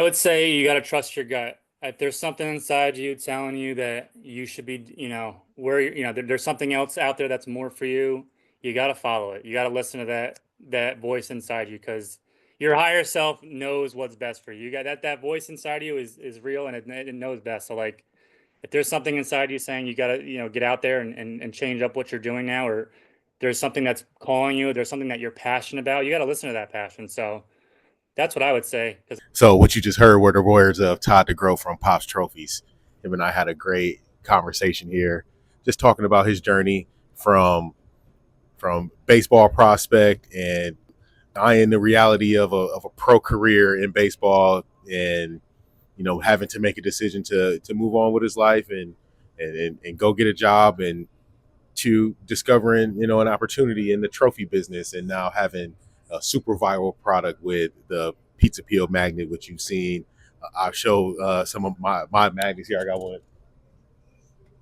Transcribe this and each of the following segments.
I would say you got to trust your gut. If there's something inside you telling you that you should be, there's something else out there that's more for you, you got to follow it. You got to listen to that voice inside you because your higher self knows what's best for you. You got that voice inside you is real and it knows best. So like if there's something inside you saying you got to, get out there and change up what you're doing now, or there's something that's calling you, there's something that you're passionate about, you got to listen to that passion. So that's what I would say. 'Cause So what you just heard were the words of Todd DeGrow from Pops Trophies. Him and I had a great conversation here, just talking about his journey from baseball prospect and eyeing the reality of a pro career in baseball, and having to make a decision to move on with his life and go get a job, and to discovering an opportunity in the trophy business, and now having a super viral product with the pizza peel magnet, which you've seen. I've showed some of my magnets here. I got one.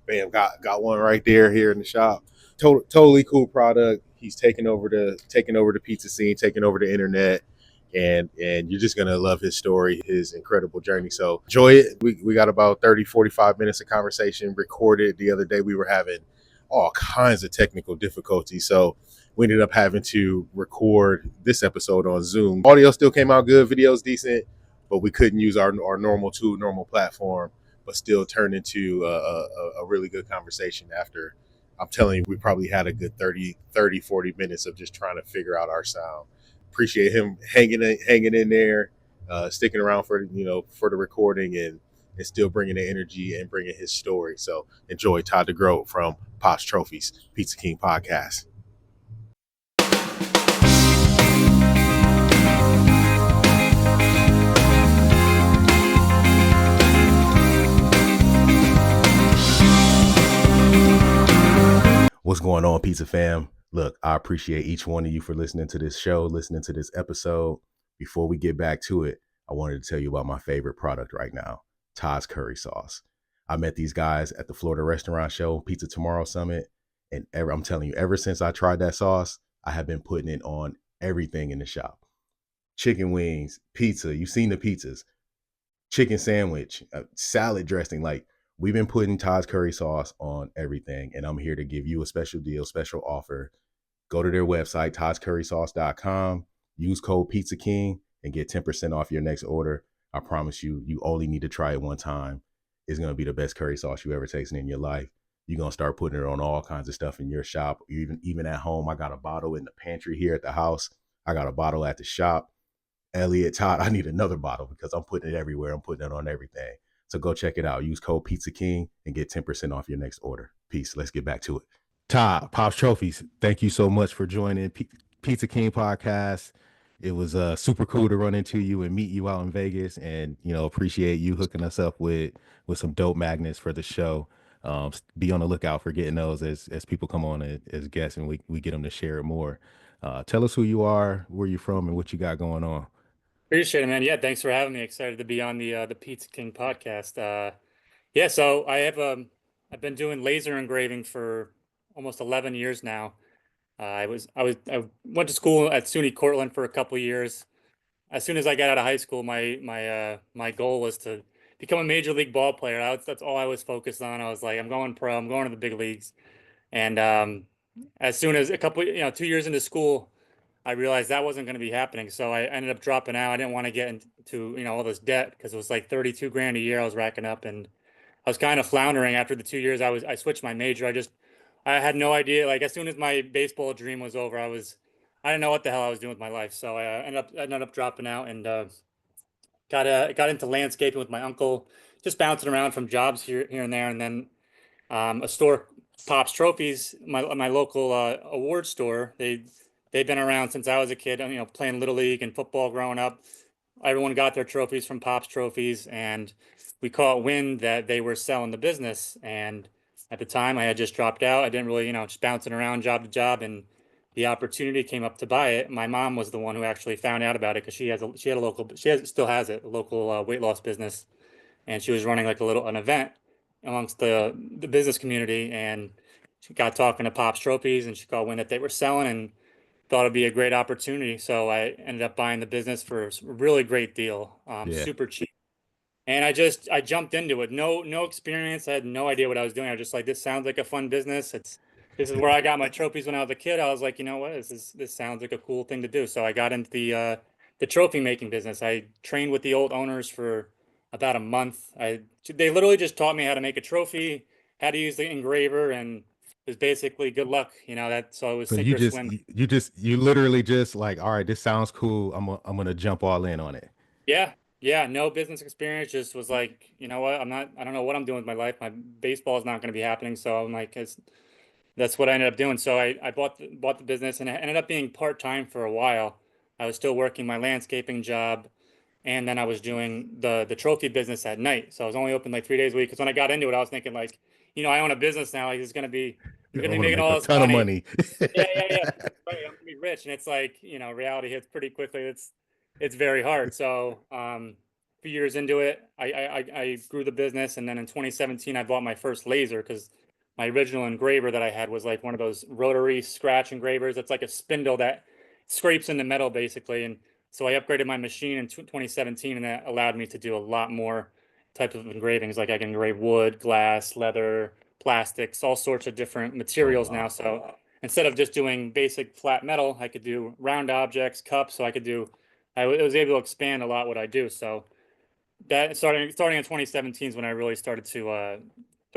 Bam, got one right there here in the shop. Totally cool product. He's taking over the pizza scene, taking over the internet, and you're just gonna love his story, his incredible journey. So enjoy it. We got about 30, 45 minutes of conversation recorded. The other day we were having all kinds of technical difficulties, so we ended up having to record this episode on Zoom. Audio still came out good, video's decent, but we couldn't use our normal platform, but still turned into a really good conversation after. I'm telling you, we probably had a good 40 minutes of just trying to figure out our sound. Appreciate him hanging in there, sticking around for the recording, and still bringing the energy and bringing his story. So enjoy Todd DeGrow from Pops Trophies, Pizza King Podcast. What's going on, Pizza Fam? Look, I appreciate each one of you for listening to this show, listening to this episode. Before we get back to it, I wanted to tell you about my favorite product right now, Todd's Curry Sauce. I met these guys at the Florida Restaurant Show, Pizza Tomorrow Summit, and I'm telling you, ever since I tried that sauce, I have been putting it on everything in the shop. Chicken wings, pizza, you've seen the pizzas, chicken sandwich, salad dressing, like we've been putting Todd's curry sauce on everything, and I'm here to give you a special deal, special offer. Go to their website, toddscurrysauce.com, use code Pizza King, and get 10% off your next order. I promise you, you only need to try it one time. It's going to be the best curry sauce you ever tasted in your life. You're going to start putting it on all kinds of stuff in your shop, even at home. I got a bottle in the pantry here at the house. I got a bottle at the shop. Elliot, Todd, I need another bottle because I'm putting it everywhere. I'm putting it on everything. So go check it out. Use code Pizza King and get 10% off your next order. Peace. Let's get back to it. Todd, Pops Trophies, thank you so much for joining Pizza King Podcast. It was super cool to run into you and meet you out in Vegas, and appreciate you hooking us up with some dope magnets for the show. Be on the lookout for getting those as people come on as guests, and we get them to share it more. Tell us who you are, where you're from, and what you got going on. Appreciate it, man. Yeah, thanks for having me. Excited to be on the Pizza King podcast. Yeah, so I've been doing laser engraving for almost 11 years now. I went to school at SUNY Cortland for a couple years. As soon as I got out of high school, my goal was to become a major league ball player. That's all I was focused on. I was like, I'm going pro. I'm going to the big leagues. And as soon as 2 years into school, I realized that wasn't going to be happening. So I ended up dropping out. I didn't want to get into, all this debt because it was like 32 grand a year I was racking up, and I was kind of floundering after the 2 years. I switched my major. I had no idea. Like as soon as my baseball dream was over, I didn't know what the hell I was doing with my life. So I ended up dropping out and got into landscaping with my uncle, just bouncing around from jobs here and there, and then a store, Pops Trophies, my local award store. They've been around since I was a kid. Playing little league and football growing up. Everyone got their trophies from Pops Trophies, and we caught wind that they were selling the business. And at the time, I had just dropped out. I didn't really, just bouncing around job to job, and the opportunity came up to buy it. My mom was the one who actually found out about it because she had a local still has it, a local weight loss business, and she was running like an event amongst the business community, and she got talking to Pops Trophies, and she got wind that they were selling and thought it'd be a great opportunity. So I ended up buying the business for a really great deal, Yeah. super cheap. And I jumped into it. No experience. I had no idea what I was doing. I was just like, this sounds like a fun business. This is where I got my trophies when I was a kid. I was like, you know what? This sounds like a cool thing to do. So I got into the trophy making business. I trained with the old owners for about a month. They literally just taught me how to make a trophy, how to use the engraver, and it was basically good luck. That so it was So sink you or just swim. you literally just like, all right, this sounds cool. I'm gonna jump all in on it. Yeah. Yeah, no business experience, just was like, you know what? I don't know what I'm doing with my life. My baseball is not going to be happening. So I'm like, that's what I ended up doing. So I bought the business, and it ended up being part-time for a while. I was still working my landscaping job, and then I was doing the trophy business at night. So I was only open like 3 days a week. Because when I got into it, I was thinking like, I own a business now. Like, I'm I gonna be want to making make all a this ton of money. money. Yeah, yeah, yeah. Right. I'm gonna be rich, and it's like, reality hits pretty quickly. It's very hard. So, a few years into it, I grew the business, and then in 2017, I bought my first laser because my original engraver that I had was like one of those rotary scratch engravers. It's like a spindle that scrapes into metal basically, and so I upgraded my machine in 2017, and that allowed me to do a lot more type of engravings. Like I can engrave wood, glass, leather, plastics, all sorts of different Oh materials now. wow. So instead of just doing basic flat metal, I could do round objects, cups. So I was able to expand a lot what I do. So that starting in 2017 is when I really started to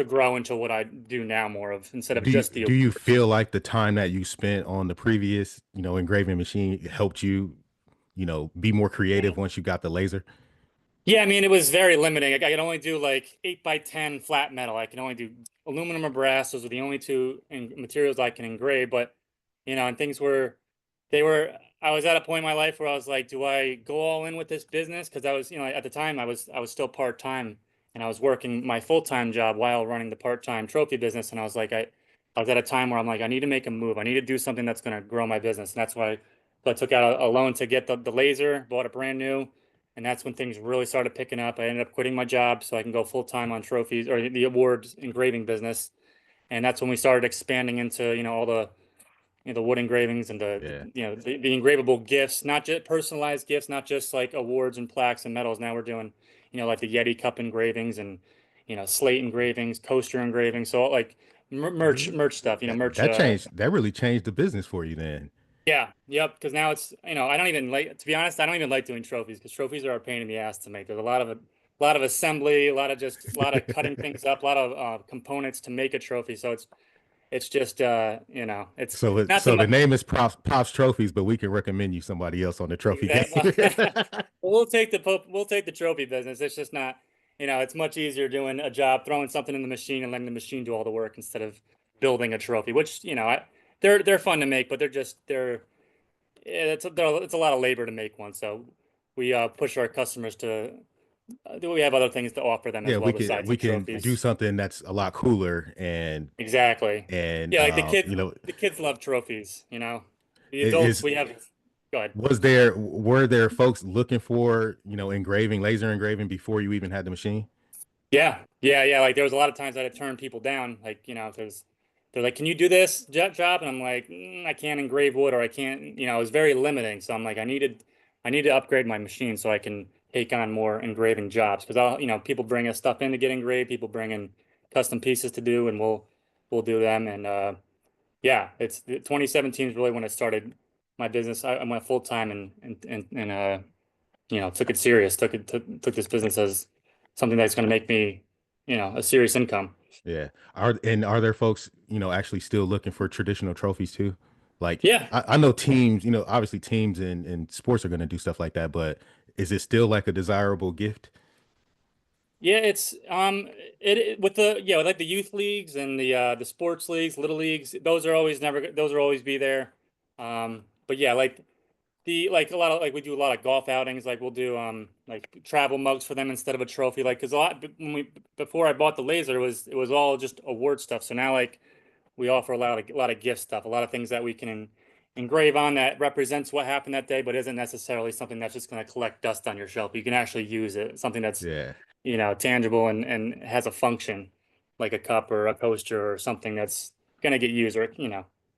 grow into what I do now more of instead of just the Do you awards. feel like the time that you spent on the previous, engraving machine helped you, be more creative once you got the laser? Yeah, I mean, it was very limiting. I could only do like 8 by 10 flat metal. I can only do aluminum or brass. Those are the only two materials I can engrave. But, and I was at a point in my life where I was like, do I go all in with this business? Because I was, at the time I was still part-time, and I was working my full-time job while running the part-time trophy business. And I was like, I was at a time where I'm like, I need to make a move. I need to do something that's going to grow my business. And that's why I took out a loan to get the laser, bought it brand new. And that's when things really started picking up. I ended up quitting my job so I can go full time on trophies or the awards engraving business. And that's when we started expanding into, all the wood engravings and Yeah. the engravable gifts, not just personalized gifts, not just like awards and plaques and medals. Now we're doing, like the Yeti cup engravings and, slate engravings, coaster engravings. So like merch stuff, merch. That really changed the business for you then. Yeah, yep. Because now it's, I don't even like, to be honest, I don't even like doing trophies because trophies are a pain in the ass to make. There's a lot of assembly, a lot of cutting things up, a lot of components to make a trophy. So it's just, it's not the So the much. name is Pops Trophies, but we can recommend you somebody else on the trophy game. We'll take the trophy business. It's just not, it's much easier doing a job, throwing something in the machine and letting the machine do all the work instead of building a trophy, which, they're fun to make, but they're yeah, it's a lot of labor to make one. So we push our customers to we have other things to offer them as Yeah, well besides we the can do trophies. something that's a lot cooler Exactly. and Yeah, like the kids love trophies, The adults is we have go ahead. were there folks looking for, laser engraving before you even had the machine? Yeah, yeah, yeah. Like there was a lot of times I'd turn people down. Like, they're like, "Can you do this job?" And I'm like, I can't engrave wood, or I can't. It was very limiting. So I'm like, I need to upgrade my machine so I can take on more engraving jobs. Because people bring us stuff in to get engraved. People bring in custom pieces to do, and we'll do them. And yeah, 2017 is really when I started my business. I went full time and took it serious. Took this business as something that's going to make me, a serious income. Yeah. Are there folks, actually still looking for traditional trophies too? Like Yeah, I know teams, obviously teams in sports are going to do stuff like that, but is it still like a desirable gift? yeah. It's with like the youth leagues and the sports leagues, little leagues. Those are always be there. But yeah, like a lot of like we do a lot of golf outings. Like we'll do like travel mugs for them instead of a trophy. Like because before I bought the laser, it was all just award stuff. So now like we offer a lot of gift stuff, a lot of things that we can engrave on that represents what happened that day, but isn't necessarily something that's just going to collect dust on your shelf. You can actually use it, something that's Yeah. tangible and has a function, like a cup or a coaster or something that's going to get used, or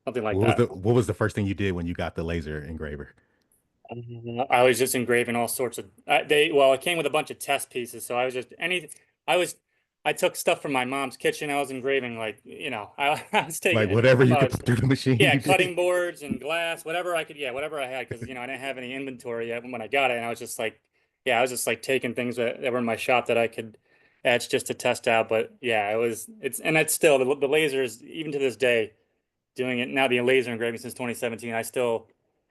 something like that. What was the first thing you did when you got the laser engraver? I was just engraving all sorts of well, it came with a bunch of test pieces, so I was just any I was I took stuff from my mom's kitchen. I was engraving like, I was Like taking whatever from you could put through the machine, you cutting did. boards and glass, whatever I could, yeah, whatever I had, because I didn't have any inventory yet when I got it, and I was just like, yeah, I was just like taking things that were in my shop that I could etch just to test out. But yeah, it's still the lasers even to this day doing it now, being laser engraving since 2017.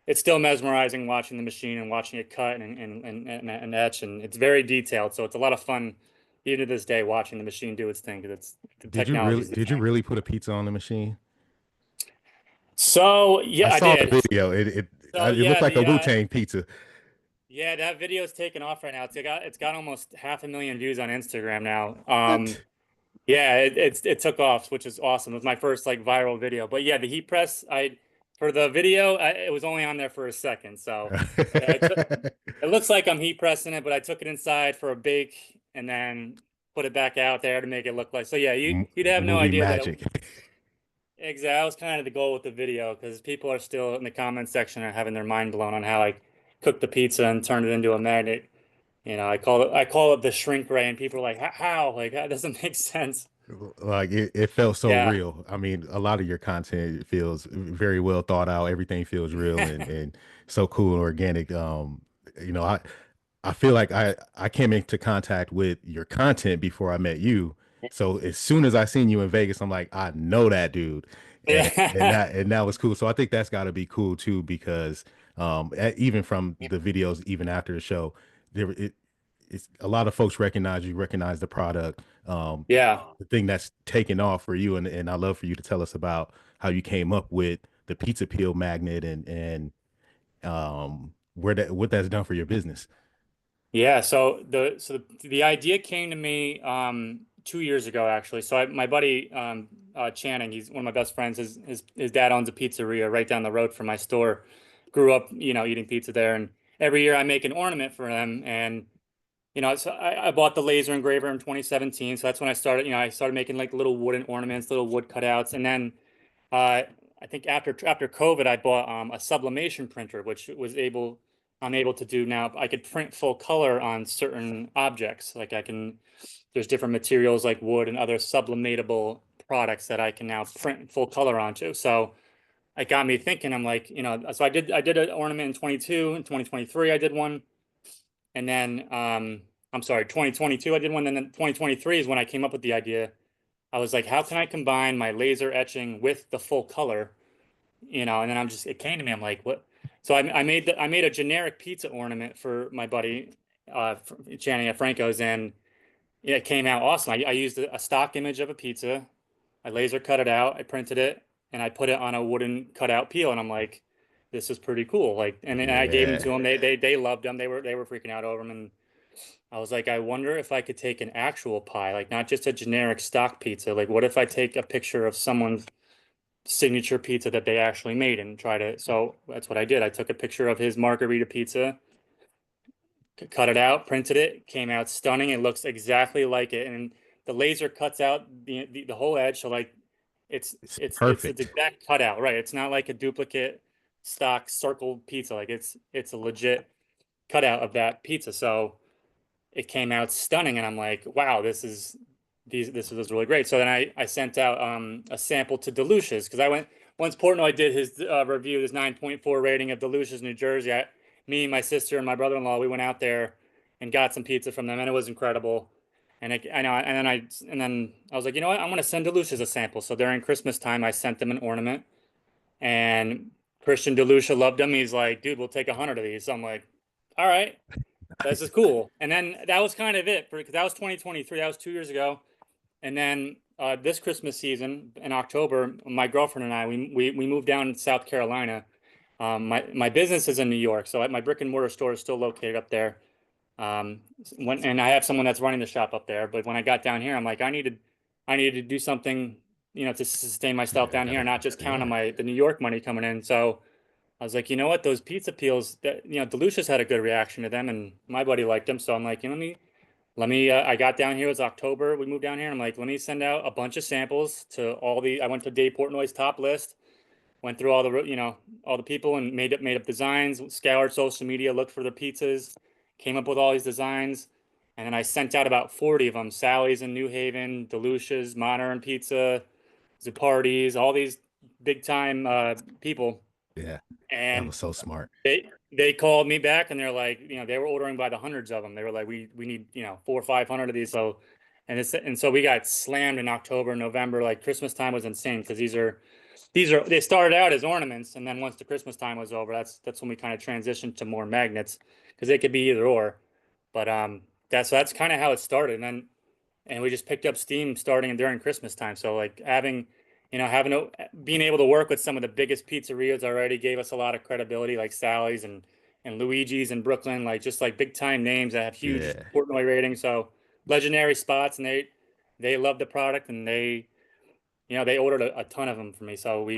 It's still mesmerizing watching the machine and watching it cut and etch, and it's very detailed. So it's a lot of fun even to this day watching the machine do its thing because it's the technology's Did you insane. really put a pizza on the machine? So I yeah, I saw the did. video. So It looked yeah, like a the Wu-Tang pizza. yeah, that video is taking off right now. It's got almost 500,000 views on Instagram now. What? Yeah, it took off, which is awesome. It was my first like viral video. But yeah, the heat press, I for the video, it was only on there for a second. So it looks like I'm heat pressing it, but I took it inside for a bake and then put it back out there to make it look like. So yeah, you'd have no Movie idea that magic. exactly. That was kind of the goal with the video because people are still in the comment section are having their mind blown on how I cooked the pizza and turned it into a magnet. I call it the shrink ray, and people are like, How? Like that doesn't make sense." Like it felt so Yeah. real. I mean, a lot of your content feels very well thought out. Everything feels real and so cool and organic. You know, I feel like I came into contact with your content before I met you. So as soon as I seen you in Vegas, I'm like, I know that dude, Yeah. and that was cool. So I think that's got to be cool too because even from the videos, even after the show, there it's a lot of folks recognize you, recognize the product. Yeah. The thing that's taken off for you, and I love for you to tell us about how you came up with the pizza peel magnet and where that what that's done for your business. Yeah, so the idea came to me 2 years ago actually. So my buddy Channing, he's one of my best friends. His dad owns a pizzeria right down the road from my store. Grew up, eating pizza there, and every year I make an ornament for them. And so I bought the laser engraver in 2017. So that's when I started. I started making like little wooden ornaments, little wood cutouts, and then Uh, I think after COVID, I bought a sublimation printer, which I'm able to do now. I could print full color on certain objects. Like there's different materials like wood and other sublimatable products that I can now print full color onto. So it got me thinking. I'm like, so I did an ornament in 22, in 2023, I did one, and then I'm sorry, 2022, I did one, and then 2023 is when I came up with the idea. I was like, how can I combine my laser etching with the full color? And then it came to me. I'm like, what? So I made a generic pizza ornament for my buddy, Channing at Franco's, and yeah, it came out awesome. I used a stock image of a pizza. I laser cut it out. I printed it, and I put it on a wooden cutout peel. And I'm like, this is pretty cool. Like, and then I gave them to Yeah. them. They loved them. They were freaking out over them. And I was like, I wonder if I could take an actual pie, like not just a generic stock pizza. Like, what if I take a picture of someone's signature pizza that they actually made and try to. So that's what I did. I took a picture of his margarita pizza, cut it out, printed it, came out stunning. It looks exactly like it, and the laser cuts out the whole edge. So like, it's It's it's perfect. exact cutout, right? It's not like a duplicate stock circle pizza. Like it's a legit cutout of that pizza. So it came out stunning, and I'm like, wow, this is really great. So then I sent out a sample to Delucia's because I went once Portnoy did his review, his 9.4 rating of Delucia's New Jersey. Me, my sister, and my brother-in-law, we went out there and got some pizza from them, and it was incredible. I know, and then I was like, you know what? I'm gonna send Delucia's a sample. So during Christmas time, I sent them an ornament, and Christian Delucia loved them. He's like, dude, we'll take 100 of these. So I'm like, all right. This is cool. And then that was kind of it because that was 2023. That was 2 years ago. And then this Christmas season in October, my girlfriend and I we moved down to South Carolina. My business is in New York, so my brick and mortar store is still located up there. And I have someone that's running the shop up there. But when I got down here, I'm like, I needed to do something, to sustain myself down here, and not just count on Yeah. the New York money coming in. So I was like, you know what, those pizza peels that Delucia's had a good reaction to them, and my buddy liked them. So I'm like, let me. I got down here. It was October. We moved down here. And I'm like, let me send out a bunch of samples to all the. I went to Dave Portnoy's top list. went through all all the people and made up designs, scoured social media, looked for the pizzas, came up with all these designs, and then I sent out about 40 of them. Sally's in New Haven, Delucia's, Modern Pizza, Zupardi's, all these big time people. Yeah, that And was so smart. they called me back and they're like, they were ordering by the hundreds of them. They were like, we need, 400 or 500 of these. So, and so we got slammed in October, November. Like Christmas time was insane because these are they started out as ornaments, and then once the Christmas time was over, that's when we kind of transitioned to more magnets because they could be either or. But that's kind of how it started, and we just picked up steam starting during Christmas time. So like being able to work with some of the biggest pizzerias already gave us a lot of credibility, like Sally's and Luigi's in Brooklyn, like just like big time names that have huge Yeah. Portnoy ratings. So legendary spots, and they love the product, and they ordered a ton of them for me. So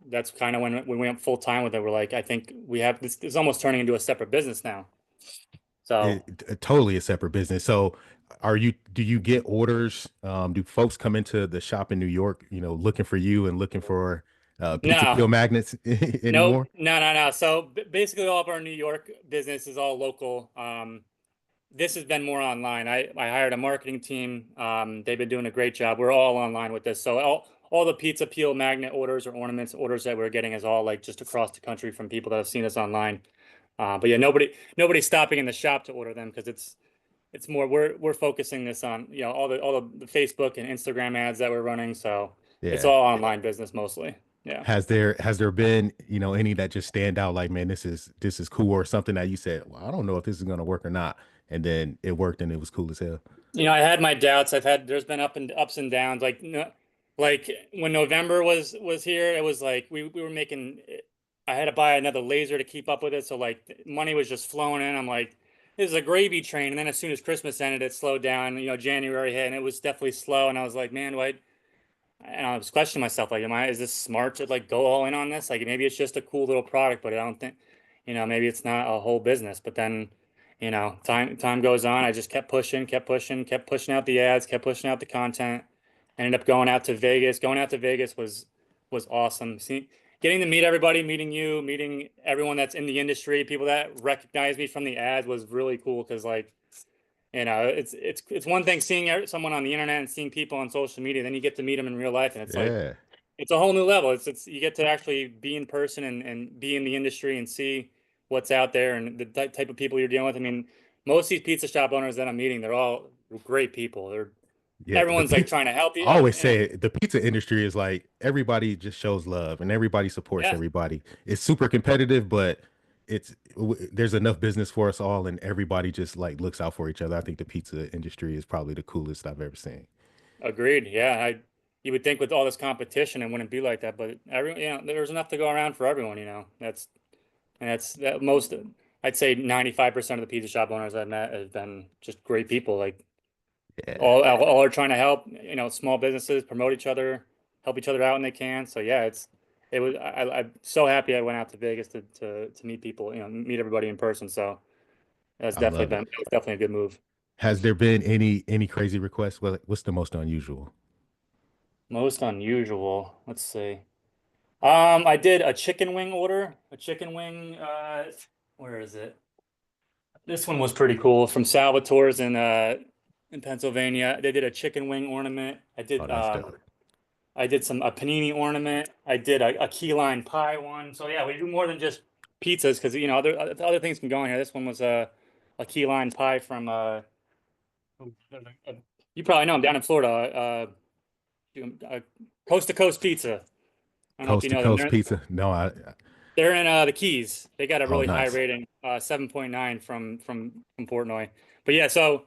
that's kind of when we went full time with it. We're like, I think we have this is almost turning into a separate business now. So Totally a separate business. So do you get orders? Do folks come into the shop in New York, looking for you and looking for pizza no, peel magnets no, anymore? no, no, no. So basically, all of our New York business is all local. This has been more online. I hired a marketing team. They've been doing a great job. We're all online with this. So all the pizza peel magnet orders or ornaments orders that we're getting is all like just across the country from people that have seen us online. But yeah, nobody's stopping in the shop to order them because it's more we're focusing this on all the Facebook and Instagram ads that we're running. So it's Yeah. all online business mostly. Yeah. Has there been, any that just stand out like, man, this is cool, or something that you said, well, I don't know if this is gonna work or not, and then it worked and it was cool as hell. I had my doubts. There's been ups and downs. Like, like when November was here, it was like we were making. I had to buy another laser to keep up with it, so like money was just flowing in. I'm like, this is a gravy train. And then as soon as Christmas ended, it slowed down. January hit, and it was definitely slow. And I was like, man, do I? And I was questioning myself, like, is this smart to like go all in on this? Like, maybe it's just a cool little product, but I don't think, maybe it's not a whole business. But then, time goes on. I just kept pushing, kept pushing, kept pushing out the ads, kept pushing out the content. Ended up going out to Vegas. Going out to Vegas was awesome. Getting to meet everybody, meeting you, meeting everyone that's in the industry, people that recognize me from the ads was really cool because like it's one thing seeing someone on the internet and seeing people on social media, then you get to meet them in real life, and it's like Yeah. it's a whole new level. It's you get to actually be in person and be in the industry and see what's out there and the type of people you're dealing with. I mean, most of these pizza shop owners that I'm meeting, they're all great people. Yeah, Everyone's like trying to help you. I always say it, the pizza industry is like everybody just shows love and everybody supports Yeah, everybody. It's super competitive, but there's enough business for us all, and everybody just like looks out for each other. I think the pizza industry is probably the coolest I've ever seen. agreed. Yeah, you would think with all this competition it wouldn't be like that, but there's enough to go around for everyone. That's that most, I'd say 95% of the pizza shop owners I've met have been just great people. Like Yeah, all are trying to help, small businesses promote each other, help each other out when they can. So yeah, I'm so happy I went out to Vegas to meet people, meet everybody in person. So I love it. that was definitely a good move. Has there been any crazy requests? What's the most unusual? Most unusual. Let's see. I did a chicken wing order, a chicken wing, where is it? This one was pretty cool from Salvatore's in Pennsylvania. They did a chicken wing ornament. Oh, that's dope. I did a panini ornament. I did a key lime pie one. So yeah, we do more than just pizzas because other things can go in here. This one was a key lime pie from you probably know them down in Florida. Uh, Coast to Coast Pizza. I don't know if Coast you to know them. coast pizza. No, They're in the Keys. They got a oh, really high nice. rating, 7.9 from Portnoy. But yeah, so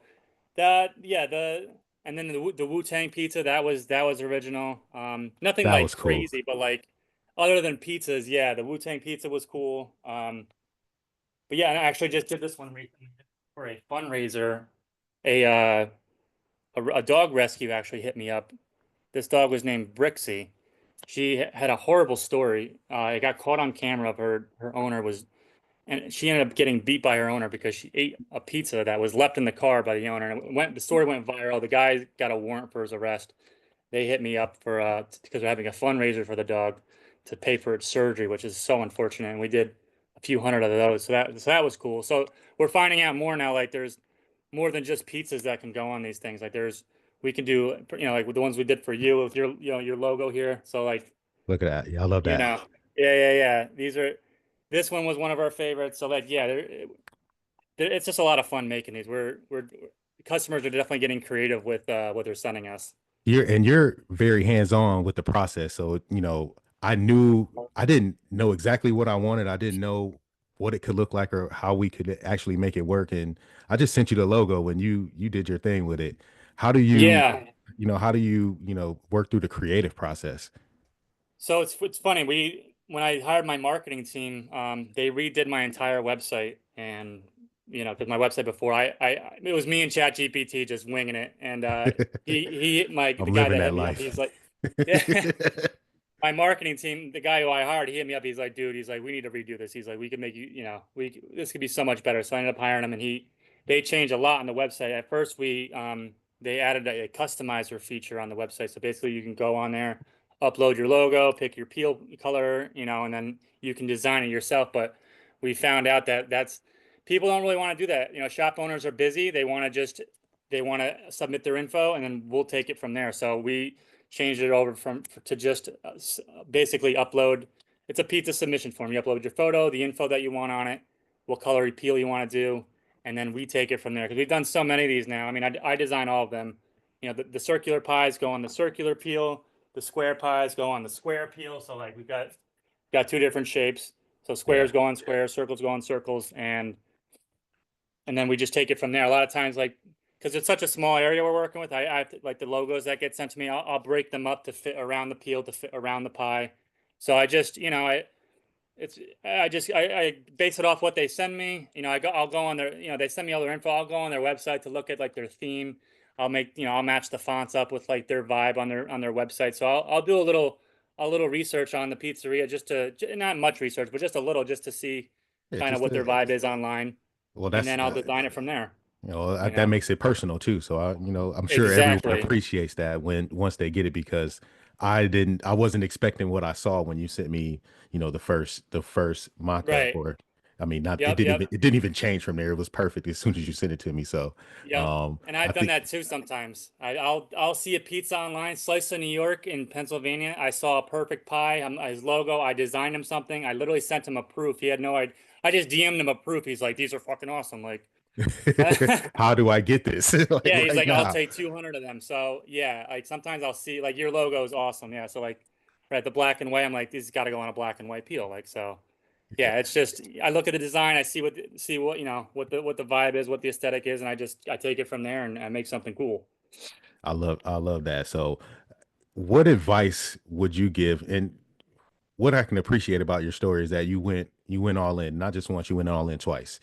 that yeah and then the Wu-Tang pizza that was original. Nothing That like was cool. crazy, but like other than pizzas, yeah, the Wu-Tang pizza was cool. But yeah, and I actually just did this one recently for a fundraiser. A a dog rescue actually hit me up. This dog was named Brixie. She had a horrible story. It got caught on camera of her owner was, and she ended up getting beat by her owner because she ate a pizza that was left in the car by the owner. And the story went viral. The guy got a warrant for his arrest. They hit me up for because they're having a fundraiser for the dog. to pay for its surgery, which is so unfortunate. And we did a few hundred of those, so that was cool. So we're finding out more now. Like there's more than just pizzas that can go on these things. Like there's we can do like with the ones we did for you with your your logo here. So like Look at that. Yeah, I love you that. know yeah. This one was one of our favorites. So like yeah, it's just a lot of fun making these. We're customers are definitely getting creative with what they're sending us. You're very hands-on with the process. So, I didn't know exactly what I wanted. I didn't know what it could look like or how we could actually make it work. And I just sent you the logo and you did your thing with it. How do you, Yeah. how do you, work through the creative process? So it's funny. When I hired my marketing team, they redid my entire website, and because my website before, it was me and Chat GPT just winging it, and the I'm guy living that that hit me up, life. he's like, yeah, my marketing team, the guy who I hired, he hit me up. He's like, dude, he's like, we need to redo this. He's like, we could make this could be so much better. So I ended up hiring him, and they changed a lot on the website. At first, they added a customizer feature on the website. So basically, you can go on there, upload your logo, pick your peel color, and then you can design it yourself. But we found out that that's people don't really want to do that. Shop owners are busy. They want to submit their info, and then we'll take it from there. So we changed it over to just basically upload. It's a pizza submission form. You upload your photo, the info that you want on it, what color peel you want to do, and then we take it from there. Because we've done so many of these now. I mean, I design all of them. The circular pies go on the circular peel. The square pies go on the square peel. So like we've got two different shapes. So Yeah. squares go on squares, circles go on circles, and then we just take it from there. A lot of times, like because it's such a small area we're working with, I have to, like the logos that get sent to me, I'll break them up to fit around the peel to fit around the pie. So I just, I base it off what they send me. I'll go on their, they send me all their info. I'll go on their website to look at like their theme. I'll match the fonts up with like their vibe on their website. So I'll do a little research on the pizzeria just to not much research, but just a little just to see Yeah, kind of just what their vibe is online, well, and that's then I'll design it from there. You that know makes it personal too. So I'm sure everyone exactly. appreciates that when once they get it because I wasn't expecting what I saw when you sent me, the first mock-up Right. or I mean, not Yep. Yep. it didn't even change from there. It was perfect as soon as you sent it to me. So, Yep. And I I've done think that too sometimes. I'll see a pizza online, slice of New York in Pennsylvania. I saw a perfect pie, his logo. I designed him something. I literally sent him a proof. He had no idea. I just DM'd him a proof. He's like, these are fucking awesome. Like, how do I get this like yeah, he's right like, I'll now? take 200 of them. So yeah, like sometimes I'll see like your logo is awesome. Yeah. So like, right, the black and white. I'm like, this has got to go on a black and white peel. Like so. Yeah, it's just I look at the design, I see what what the vibe is, what the aesthetic is, and I take it from there and I make something cool. I love that. So, what advice would you give? And what I can appreciate about your story is that you went all in, not just once, you went all in twice.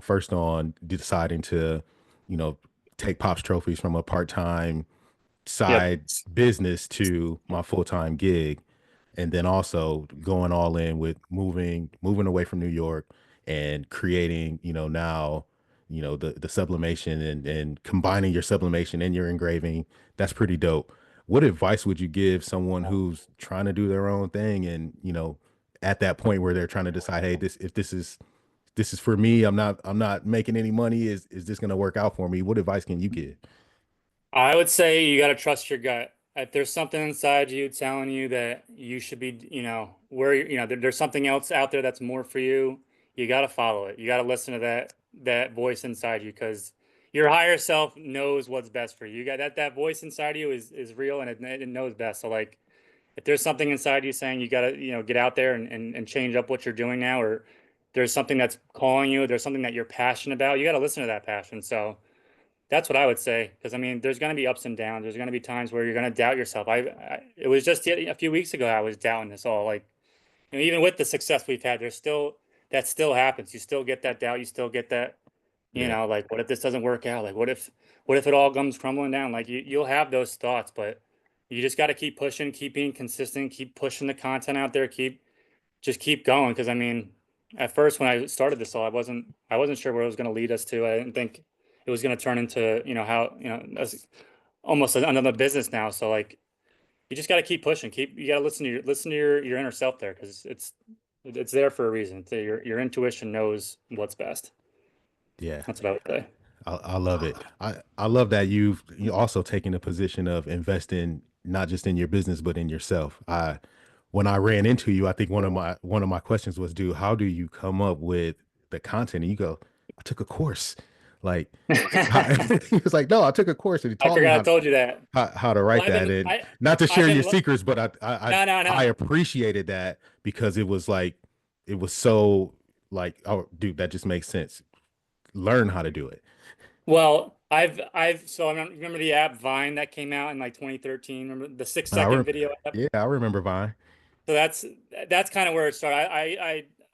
First on deciding to, you know, take Pops trophies from a part-time Yep. side business to my full-time gig, and then also going all in with moving away from New York and creating, now, the sublimation and combining your sublimation and your engraving. That's pretty dope. What advice would you give someone who's trying to do their own thing and, at that point where they're trying to decide, hey, this is for me. I'm not making any money. Is this going to work out for me? What advice can you give? I would say you got to trust your gut. If there's something inside you telling you that you should be, where there's something else out there that's more for you, you got to follow it. You got to listen to that voice inside you because your higher self knows what's best for you. You got that voice inside you is real and it knows best. So like if there's something inside you saying you got to, get out there and change up what you're doing now, or there's something that's calling you, there's something that you're passionate about, you got to listen to that passion. So that's what I would say. Because I mean, there's going to be ups and downs. There's going to be times where you're going to doubt yourself. It was just a few weeks ago I was doubting this all. Like, even with the success we've had, there's still that still happens. You still get that doubt. You still get that, Yeah, like, what if this doesn't work out? Like, what if it all comes crumbling down? Like, you'll have those thoughts, but you just got to keep pushing, keep being consistent, keep pushing the content out there, just keep going. Because I mean, at first when I started this all, I wasn't sure where it was going to lead us to. I didn't think it was going to turn into how as almost another business now. So like you just got to keep pushing. You got to listen to your inner self there because it's there for a reason. Your intuition knows what's best. Yeah. That's what I would say. I love it. I love that you also taken a position of investing not just in your business but in yourself. I When I ran into you, I think one of my questions was, dude, how do you come up with the content? And you go, I took a course. Like he was like, no, I took a course and he I taught me forgot I told you that. how to Well, write that. And not to I've share been your secrets, but no, no, I no. appreciated that because it was like it was so like, oh dude, that just makes sense. Learn how to do it. Well, so I remember the app Vine that came out in like 2013. Remember the six I second rem- video app? yeah, I remember Vine. So that's kind of where it started.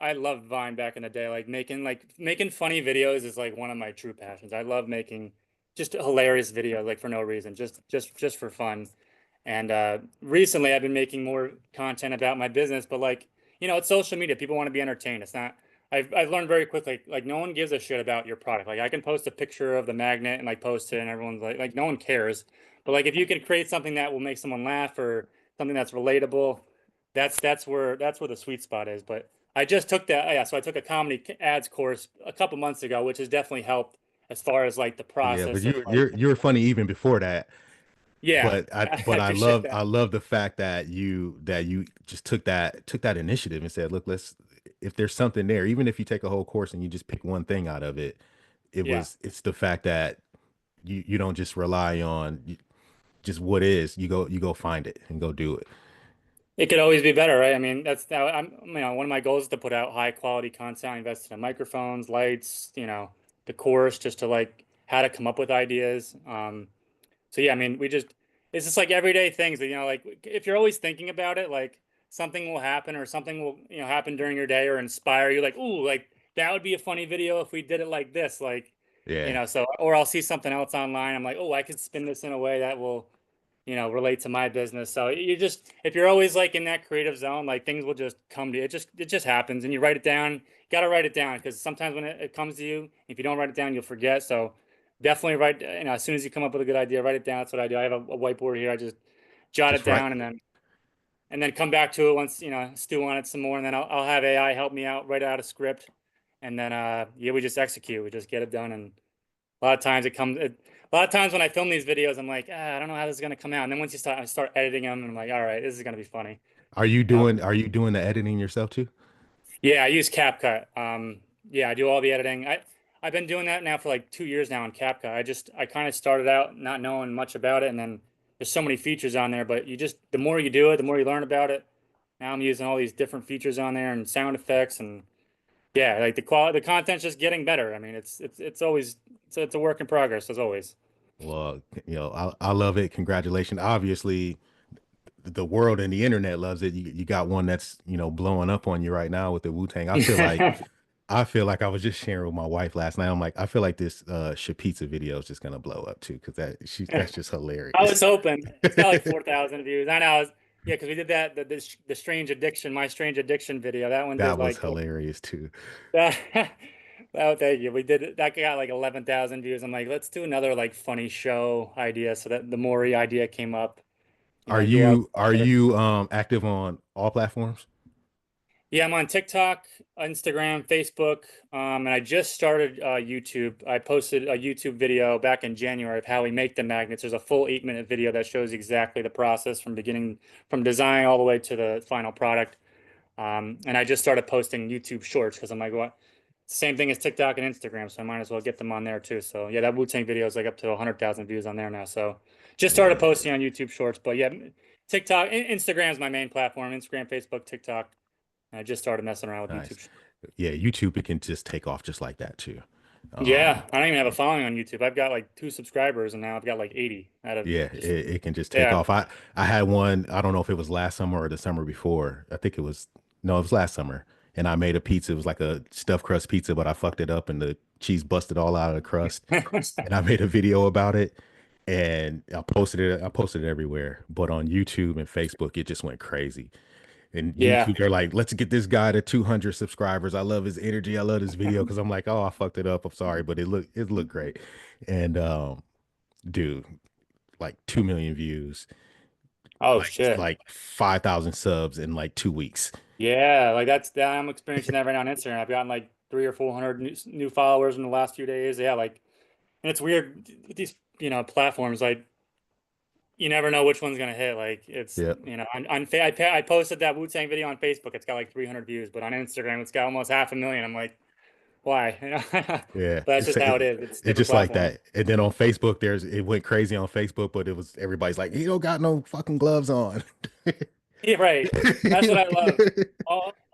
I loved Vine back in the day. Like making funny videos is like one of my true passions. I love making just hilarious videos, like for no reason, just for fun. And recently, I've been making more content about my business, but like, it's social media. People want to be entertained. It's not. I've learned very quickly, like no one gives a shit about your product. Like I can post a picture of the magnet and like post it, and everyone's like no one cares. But like if you can create something that will make someone laugh or something that's relatable, that's where the sweet spot is. But I just took that. Yeah, so I took a comedy ads course a couple months ago, which has definitely helped as far as like the Yeah, but process of like, you're funny even before that. yeah, But I I but appreciate I that. love the fact that you just took that initiative and said, look, let's if there's something there, even if you take a whole course and you just pick one thing out of it, Yeah. it's the fact that you don't just rely on just what is. You go find it and go do it. It could always be better, right? I mean, that's now one of my goals is to put out high quality content. I invested in microphones, lights, the course just to like how to come up with ideas. So yeah, I mean, it's just like everyday things that, like if you're always thinking about it, like something will happen or something will, happen during your day or inspire you like, ooh, like that would be a funny video if we did it like this, like, Yeah, so or I'll see something else online. I'm like, oh, I could spin this in a way that will relate to my business. So if you're always like in that creative zone, like things will just come to you. It just happens and you write it down. You got to write it down because sometimes when it comes to you, if you don't write it down, you'll forget. So definitely write, as soon as you come up with a good idea, write it down. That's what I do. I have a whiteboard here. I just jot it just right. down and then come back to it once, stew on it some more. And then I'll have AI help me out, write out a script. And then, yeah, we just execute, we just get it done. And a lot of times a lot of times when I film these videos, I'm like, I don't know how this is gonna come out. And then once I start editing them, and I'm like, all right, this is gonna be funny. Uh, Are you doing the editing yourself too? yeah, I use CapCut. Yeah, I do all the editing. I've been doing that now for like 2 years now in CapCut. I kind of started out not knowing much about it, and then there's so many features on there. But the more you do it, the more you learn about it. Now I'm using all these different features on there and sound effects, and yeah, like the content's just getting better. I mean, it's always it's a work in progress as always. Well, I love it. Congratulations. Obviously, the world and the internet loves it. You got one that's, blowing up on you right now with the Wu-Tang. I feel like I was just sharing with my wife last night. I'm like, I feel like this Pizza video is just gonna blow up too, because that's just I hilarious. was hoping it's got like 4,000 views. I know. Yeah, because we did the strange addiction, my strange addiction video. That one did That was like hilarious too. that. Oh, thank you. We did it. That got like 11,000 views. I'm like, let's do another like funny show idea. So that the Maury idea came up. Are I go out. you active on all platforms? Yeah, I'm on TikTok, Instagram, Facebook, and I just started YouTube. I posted a YouTube video back in January of how we make the magnets. There's a full 8-minute video that shows exactly the process from design all the way to the final product. And I just started posting YouTube Shorts because I'm like, what? Same thing as TikTok and Instagram, so I might as well get them on there too. So yeah, that Wu-Tang video is like up to 100,000 views on there now. So just started Yeah, posting on YouTube Shorts, but yeah, TikTok, Instagram is my main platform. Instagram, Facebook, TikTok. I just started messing around with nice. YouTube. Yeah, YouTube, it can just take off just like that too. Yeah, Um, I don't even have a following on YouTube. I've got like 2 subscribers, and now I've got like 80 out of yeah, just it can just take yeah. off. I had one, I don't know if it was last summer or the summer before. I think it was no, it was last summer. And I made a pizza. It was like a stuffed crust pizza, but I fucked it up and the cheese busted all out of the crust. And I made a video about it and I posted it everywhere. But on YouTube and Facebook, it just went crazy. And Yeah. YouTube, they're like, let's get this guy to 200 subscribers. I love his energy. I love this video because I'm like, oh, I fucked it up. I'm sorry, but it looked great. And dude, like 2 million views. Oh like shit. like 5,000 subs in like 2 weeks. Yeah, like that I'm experiencing that right now on Instagram. I've gotten like 300 or 400 new followers in the last few days. Yeah, like, and it's weird with these, platforms, like you never know which one's gonna hit. Like it's, Yeah. I posted that Wu-Tang video on Facebook. It's got like 300 views, but on Instagram it's got almost 500,000. I'm like, why? Yeah, But that's just how it is. It's it's different just like platforms. that. And then on Facebook, it went crazy on Facebook, but it was everybody's like, he don't got no fucking gloves on. Yeah, right. That's what I love. Like,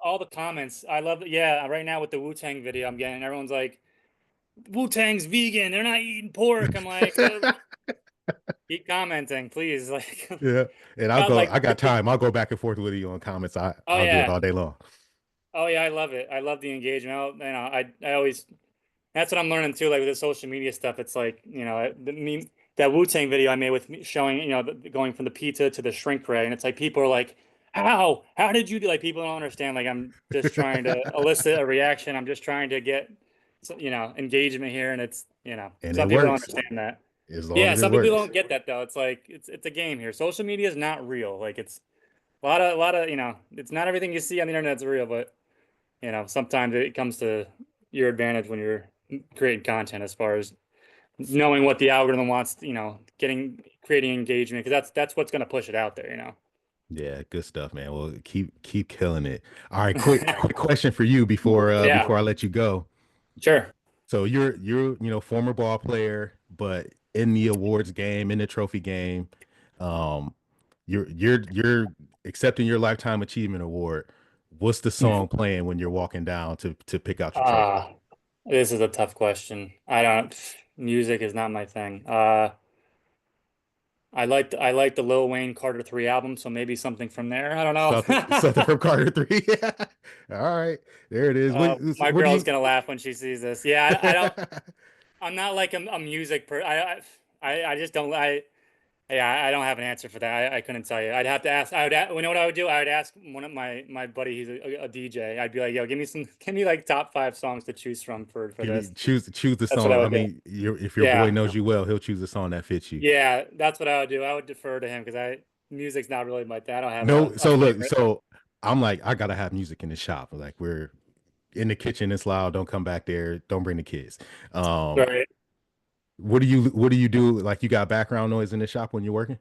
All the comments. I love it. Yeah, right now with the Wu-Tang video I'm getting, everyone's like, Wu-Tang's vegan. They're not eating pork. I'm like, keep commenting, please. Like, yeah, and I'll about go. like I got really. time. I'll go back and forth with you on comments. Oh I'll do it yeah. all day long. Oh yeah, I love it. I love the engagement. I always that's what I'm learning too. Like with the social media stuff, it's like the meme, that Wu Tang video I made with me showing going from the pizza to the shrink ray, and it's like people are like, How did you do?" Like people don't understand. Like I'm just trying to elicit a reaction. I'm just trying to get engagement here, and it's And it some people don't works understand that. as long Yeah, as it some people works. don't get that though. It's like it's a game here. Social media is not real. Like it's a lot of it's not everything you see on the internet's real, but sometimes it comes to your advantage when you're creating content as far as knowing what the algorithm wants, creating engagement because that's what's going to push it out there. Yeah, good stuff, man. Well, keep killing it. All right, quick question for you Yeah, before I let you go. sure. So you're former ball player, but in the awards game, in the trophy game, um, you're accepting your lifetime achievement award. What's the song playing when you're walking down to pick out your trophy? Ah, this is a tough question. I don't, music is not my thing. I like the Lil Wayne Carter 3 album, so maybe something from there. I don't Something know. from Carter 3. All right, there it is. My What do girl's you? gonna laugh when she sees this. Yeah, I don't. I'm not like a music I just don't. Yeah, I don't have an answer for that. I couldn't tell you. I'd have to ask. You know what I would do? I would ask one of my buddy. He's a DJ. I'd be like, "Yo, give me like top 5 songs to choose from for Give me this." choose the That's what I song. I would do. mean, if your boy Yeah, knows you well, he'll choose a song that fits you. yeah, that's what I would do. I would defer to him because music's not really my thing. I don't have No, a so look, favorite. so I'm like, I gotta have music in the shop. Like we're in the kitchen, it's loud. Don't come back there. Don't bring the kids. Um, Right. what do you do? Like you got background noise in the shop when you're working?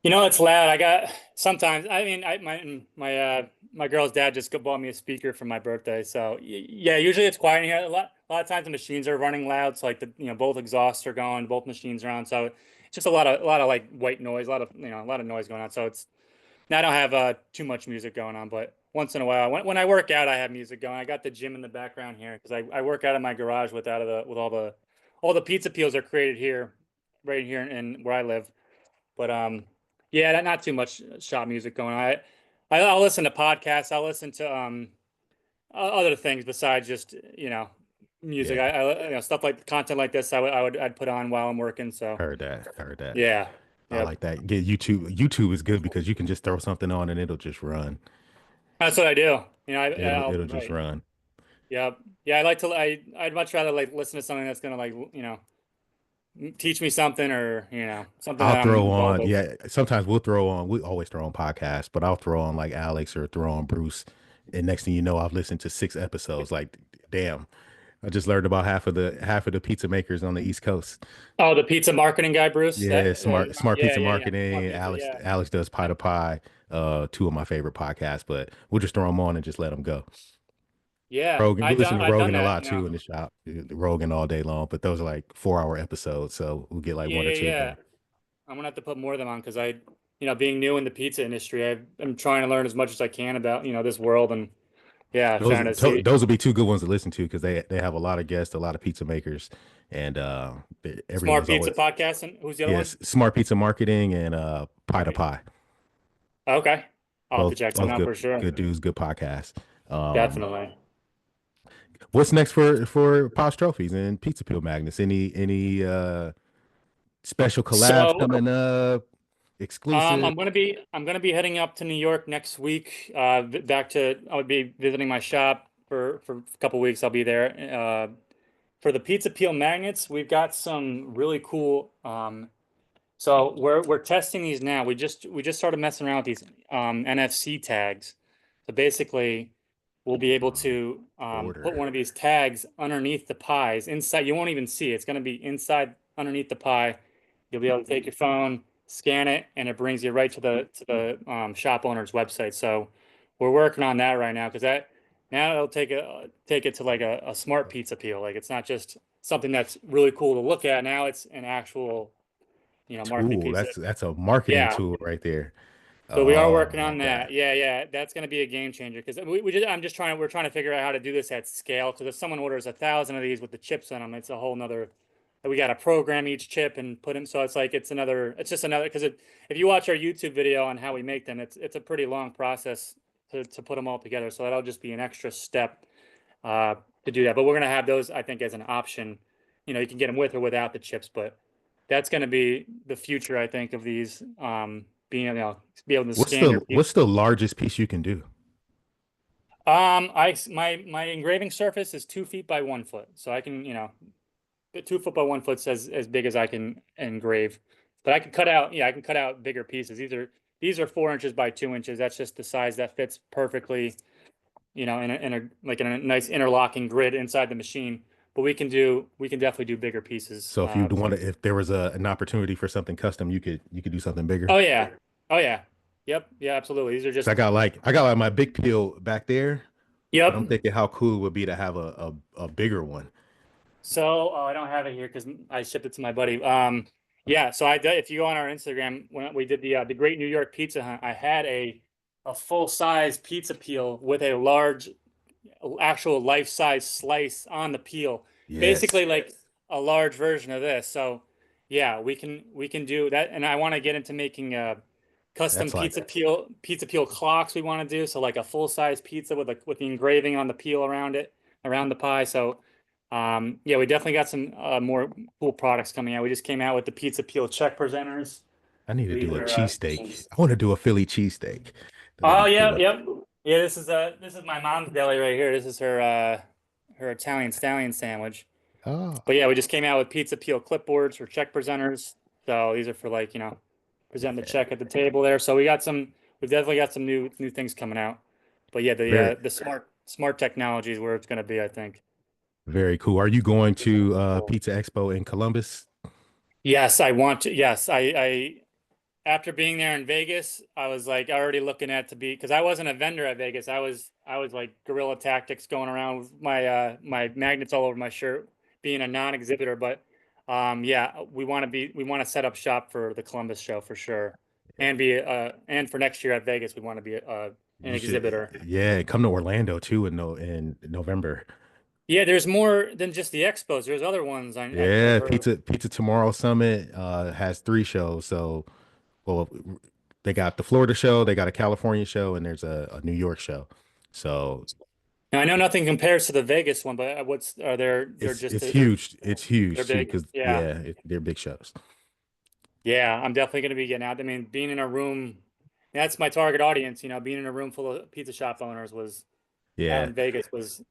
It's loud. I got sometimes. I mean, my girl's dad just bought me a speaker for my birthday. So yeah, usually it's quiet in here. A lot of times the machines are running loud. So like both exhausts are going, both machines are on. So it's just a lot of like white noise, a lot of noise going on. So I don't have too much music going on, but once in a while, when I work out, I have music going. I got the gym in the background here because I work out in my garage with all the pizza peels are created here, right here in where I live. But yeah, not too much shop music going on. I'll listen to podcasts. I'll listen to other things besides just music. Yeah, Stuff like content like this. I'd put on while I'm working. So heard that. Heard that. yeah, I yep. like that. Get YouTube. YouTube is good because you can just throw something on and it'll just run. That's what I do. It'll just Right. run. Yep. Yeah, I'd much rather like listen to something that's gonna like teach me something or something I'll that I'm throw involved on, with. yeah. Sometimes we'll throw on, we always throw on podcasts, but I'll throw on like Alex or throw on Bruce. And next thing you know, I've listened to 6 episodes. Like, damn, I just learned about half of the pizza makers on the East Coast. Oh, the pizza marketing guy, Bruce. Yeah, smart Yeah, pizza yeah, yeah. Smart marketing. pizza. Alex Yeah, Alex does Pie to Pie, two of my favorite podcasts, but we'll just throw them on and just let them go. yeah. Rogan, we listen to I've done Rogan a that. lot too in the shop. Rogan all day long, but those are like 4 hour episodes, so we'll get like Yeah, one or yeah, two yeah. in. I'm gonna have to put more of them on because being new in the pizza industry, I'm trying to learn as much as I can about this world and yeah, Those trying to see those will be two good ones to listen to because they have a lot of guests, a lot of pizza makers, and Smart everyone's Pizza always podcast. And who's the other one? yes, smart pizza marketing and Pie to Right. Pie. Okay, I'll have to Both check them both out good for sure. good dudes, good podcasts. Um, Definitely. what's next for Pops Trophies and Pizza Peel Magnets? Any special collabs So, coming up? Exclusive? I'm gonna be heading up to New York next week. Back to I would be visiting my shop for a couple weeks. I'll be there. For the pizza peel magnets, we've got some really cool. So we're testing these now. We just started messing around with these NFC tags. So basically, we'll be able to put Order. one of these tags underneath the pies inside. You won't even see it. It's going to be inside underneath the pie. You'll be able to take your phone, scan it, and it brings you right to the shop owner's website. So we're working on that right now because that now it'll take it to like a smart pizza peel. Like it's not just something that's really cool to look at. Now it's an actual marketing Tool. piece. That's a marketing Yeah. tool right there. So we are Oh, working I like on that. that. Yeah, yeah. That's going to be a game changer because we're trying to figure out how to do this at scale. Because if someone orders 1,000 of these with the chips in them, it's a whole nother. We got to program each chip and put them. So it's like it's just another. Because if you watch our YouTube video on how we make them, it's a pretty long process to put them all together. So that'll just be an extra step uh, to do that. But we're gonna have those, I think, as an option. You can get them with or without the chips, but that's gonna be the future, I think, of these being be able to scan your What's the largest piece you can do? my engraving surface is 2 feet by 1 foot, so I can the 2 foot by 1 foot's as big as I can engrave. But I can cut out bigger pieces. These are 4 inches by 2 inches. That's just the size that fits perfectly in a nice interlocking grid inside the machine. But we can definitely do bigger pieces. So if you want to, if there was an opportunity for something custom, you could do something bigger. Oh yeah, oh yeah, yep, yeah, absolutely. These are Cause just I got like my big peel back there, but yep. I'm thinking how cool it would be to have a bigger one. So I don't have it here because I shipped it to my buddy. Yeah. So if you go on our Instagram when we did the Great New York Pizza Hunt, I had a full size pizza peel with a large actual life size slice on the peel, Yes, basically like a large version of this. So yeah, we can do that, and I want to get into making custom that's like pizza peel clocks. We want to do so like a full size pizza with the engraving on the peel around it around the pie. So yeah, we definitely got some more cool products coming out. We just came out with the pizza peel check presenters. I need to These do a are cheesesteak. I want to do a Philly cheesesteak. That'd oh be yeah, cool. yep. Yeah, this is my mom's deli right here. This is her Italian stallion sandwich. Oh, But yeah, we just came out with pizza peel clipboards for check presenters. So these are for like, present the yeah. check at the table there. So we've definitely got some new things coming out. But yeah, Very the smart technology is where it's gonna be, I think. very cool. Are you going to Pizza Expo in Columbus? Yes, I want to. Yes, I after being there in Vegas, I was like already looking at to be because I wasn't a vendor at Vegas. I was like guerrilla tactics going around with my magnets all over my shirt, being a non-exhibitor. But yeah, we want to set up shop for the Columbus show for sure, and for next year at Vegas, we want to be an You should, exhibitor. yeah, come to Orlando too in no in November. Yeah, there's more than just the expos. There's other ones I've Yeah, heard. Pizza Tomorrow Summit has three shows. So, well, they got the Florida show, they got a California show, and there's a New York show. So Now I know nothing compares to the Vegas one, but what's are there? They're just it's huge. It's they're huge too, big. because Yeah. yeah, they're big shows. Yeah, I'm definitely going to be getting out. I mean, being in a room, that's my target audience. Being in a room full of pizza shop owners was out Yeah, in Vegas was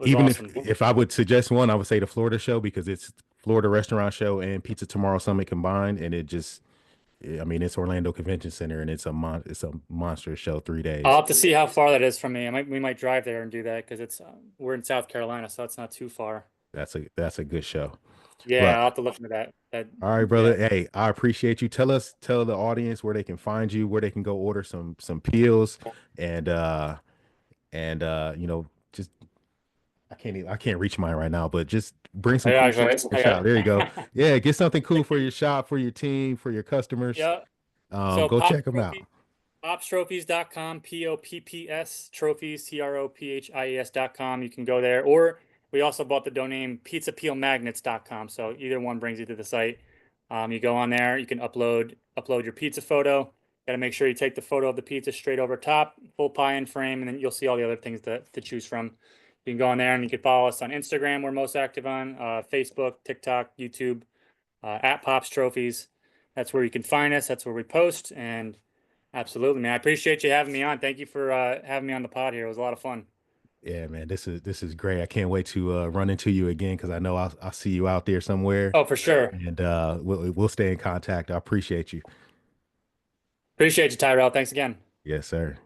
even awesome. if I would suggest one, I would say the Florida show because it's Florida Restaurant Show and Pizza Tomorrow Summit combined, and it just, I mean, it's Orlando Convention Center, and it's a monster show, 3 days. I'll have to see how far that is from me. We might drive there and do that because we're in South Carolina, so it's not too far. That's a good show. Yeah, But I'll have to look into that. all right, Yeah. brother. Hey, I appreciate you. Tell the audience where they can find you, where they can go order some peels, and just I can't reach mine right now, but just bring some I cool actually, shit to your I shop. There you go. got Yeah, get something cool for your shop, for your team, for your customers. yeah. So Go check them out. poppstrophies.com, Popps trophies, trophies.com. You can go there. Or we also bought the domain pizzapeelmagnets.com. So either one brings you to the site. You go on there, you can upload your pizza photo. Got to make sure you take the photo of the pizza straight over top, full pie in frame, and then you'll see all the other things to choose from. You can go on there and you can follow us on Instagram. We're most active on Facebook, TikTok, YouTube, at Pops Trophies. That's where you can find us. That's where we post. And absolutely, man. I appreciate you having me on. Thank you for having me on the pod here. It was a lot of fun. Yeah, man, this is great. I can't wait to run into you again because I know I'll see you out there somewhere, Oh, for sure. and we'll stay in contact. I appreciate you. Appreciate you, Tyrell. Thanks again. Yes, sir.